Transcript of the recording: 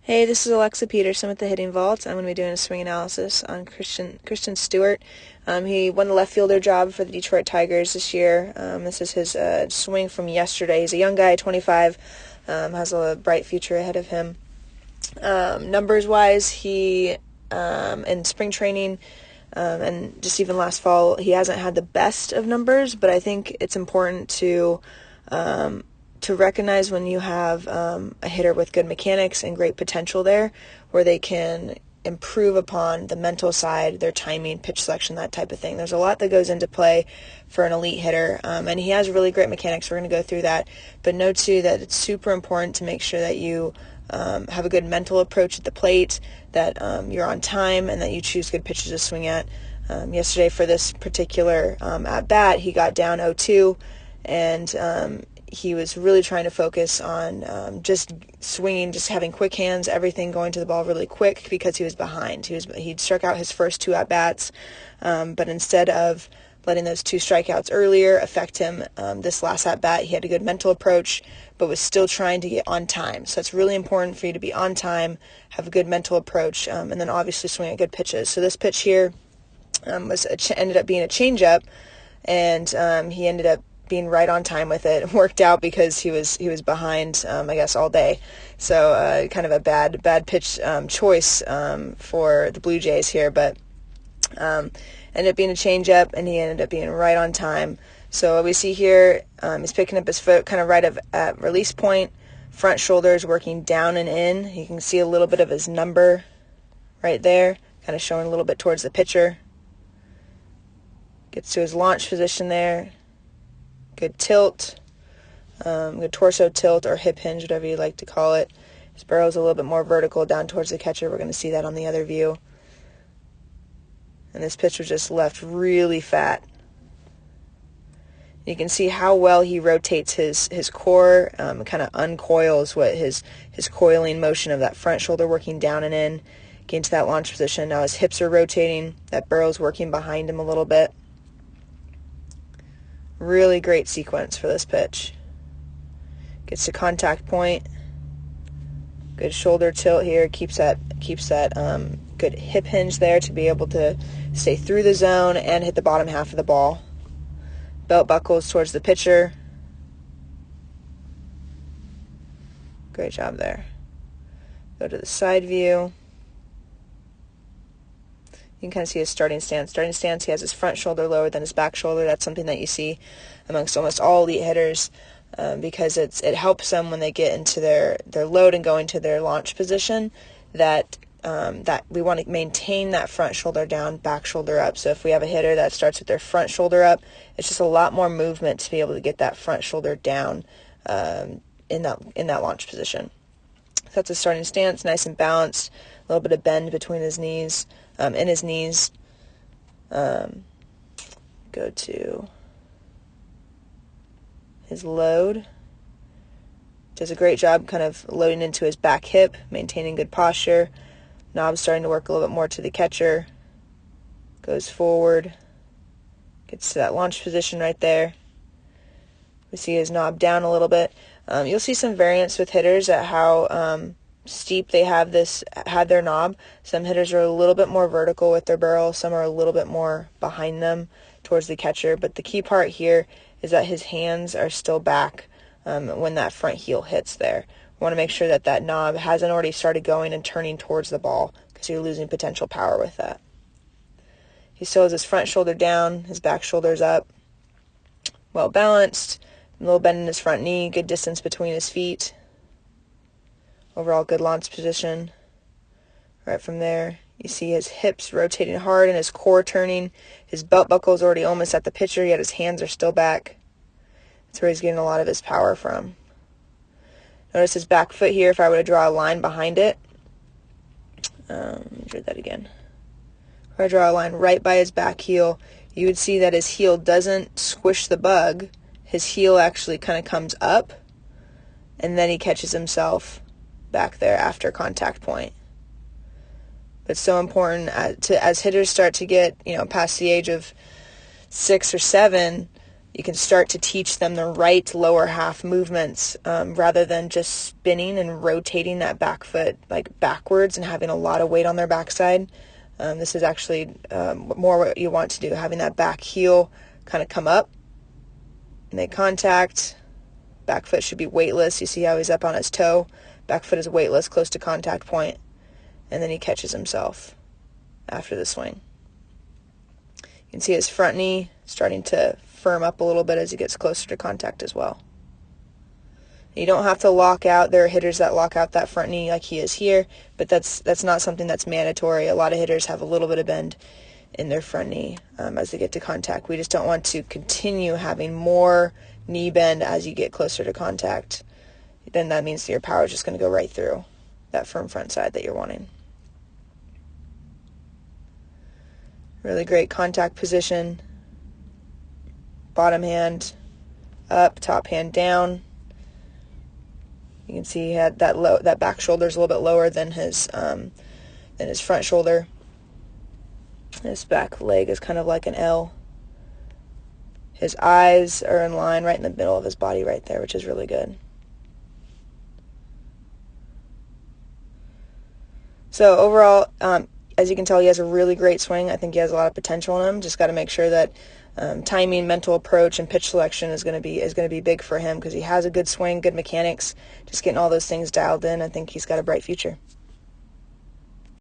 Hey, this is Alexa Peterson with the Hitting Vault. I'm going to be doing a swing analysis on Christin Stewart. He won the left fielder job for the Detroit Tigers this year. This is his swing from yesterday. He's a young guy, 25, has a bright future ahead of him. Numbers-wise, he in spring training and just even last fall, he hasn't had the best of numbers, but I think it's important to recognize when you have a hitter with good mechanics and great potential there, where they can improve upon the mental side, their timing, pitch selection, that type of thing. There's a lot that goes into play for an elite hitter, and he has really great mechanics. We're going to go through that, but know too that it's super important to make sure that you have a good mental approach at the plate, that you're on time, and that you choose good pitches to swing at. Yesterday for this particular at-bat, he got down 0-2, and he was really trying to focus on just swinging, just having quick hands, everything going to the ball really quick because he was behind. He'd struck out his first two at-bats, but instead of letting those two strikeouts earlier affect him this last at-bat, he had a good mental approach, but was still trying to get on time. So it's really important for you to be on time, have a good mental approach, and then obviously swing at good pitches. So this pitch here ended up being a changeup, and he ended up being right on time with it. It worked out because he was behind, I guess, all day. So kind of a bad pitch choice for the Blue Jays here, but ended up being a changeup, and he ended up being right on time. So what we see here, he's picking up his foot kind of right at release point, front shoulders working down and in. You can see a little bit of his number right there, kind of showing a little bit towards the pitcher. Gets to his launch position there. Good tilt, good torso tilt or hip hinge, whatever you like to call it. His barrel's a little bit more vertical down towards the catcher. We're going to see that on the other view. And this pitch was just left really fat. You can see how well he rotates his core, kind of uncoils what his coiling motion of that front shoulder working down and in, getting to that launch position. Now his hips are rotating, that barrel's working behind him a little bit. Really great sequence for this pitch. Gets to contact point. Good shoulder tilt here. Keeps that good hip hinge there to be able to stay through the zone and hit the bottom half of the ball. Belt buckles towards the pitcher. Great job there. Go to the side view. You can kind of see his starting stance. Starting stance, he has his front shoulder lower than his back shoulder. That's something that you see amongst almost all elite hitters because it helps them when they get into their load and go into their launch position, that we want to maintain that front shoulder down, back shoulder up. So if we have a hitter that starts with their front shoulder up, it's just a lot more movement to be able to get that front shoulder down in that launch position. So that's a starting stance, nice and balanced, a little bit of bend between his knees. In his knees. Go to his load. Does a great job kind of loading into his back hip, maintaining good posture. Knob's starting to work a little bit more to the catcher. Goes forward. Gets to that launch position right there. We see his knob down a little bit. You'll see some variance with hitters at how steep they had their knob. Some hitters are a little bit more vertical with their barrel. Some are a little bit more behind them towards the catcher. But the key part here is that his hands are still back when that front heel hits there. We want to make sure that knob hasn't already started going and turning towards the ball because you're losing potential power with that. He still has his front shoulder down, his back shoulder's up. Well balanced. A little bend in his front knee, good distance between his feet. Overall good launch position. Right from there, you see his hips rotating hard and his core turning. His belt buckle is already almost at the pitcher, yet his hands are still back. That's where he's getting a lot of his power from. Notice his back foot here. If I were to draw a line behind it, let me do that again. If I draw a line right by his back heel, you would see that his heel doesn't squish the bug. His heel actually kind of comes up, and then he catches himself back there after contact point. It's so important as hitters start to get past the age of 6 or 7, you can start to teach them the right lower half movements rather than just spinning and rotating that back foot like backwards and having a lot of weight on their backside. This is actually more what you want to do, having that back heel kind of come up, make contact. Back foot should be weightless. You see how he's up on his toe? Back foot is weightless, close to contact point, and then he catches himself after the swing. You can see his front knee starting to firm up a little bit as he gets closer to contact as well. You don't have to lock out. There are hitters that lock out that front knee like he is here, but that's not something that's mandatory. A lot of hitters have a little bit of bend in their front knee as they get to contact. We just don't want to continue having more knee bend as you get closer to contact. Then that means your power is just going to go right through that firm front side that you're wanting. Really great contact position. Bottom hand up, top hand down. You can see he had that back shoulder is a little bit lower than his front shoulder. His back leg is kind of like an L. His eyes are in line right in the middle of his body right there, which is really good. So overall, as you can tell, he has a really great swing. I think he has a lot of potential in him. Just got to make sure that timing, mental approach, and pitch selection is going to be big for him because he has a good swing, good mechanics. Just getting all those things dialed in, I think he's got a bright future.